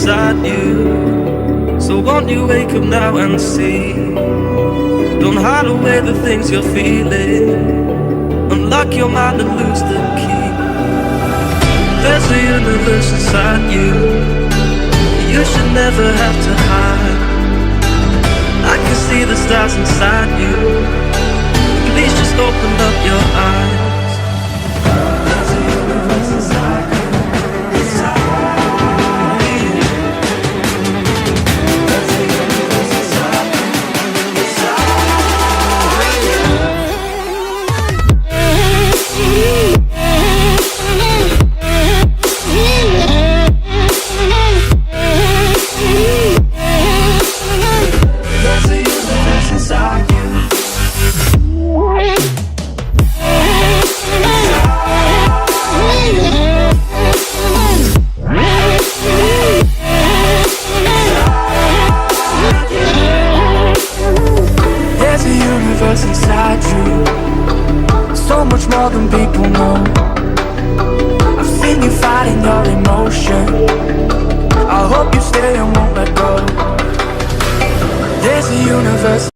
inside you. So won't you wake up now and see? Don't hide away the things you're feeling. Unlock your mind and lose the key. There's a universe inside you. You should never have to hide. I can see the stars inside you. Please just open up your eyes. There's a universe inside you. Inside you, so much more than people know. I've seen you fighting your emotion. I hope you stay and won't let go. There's a universe.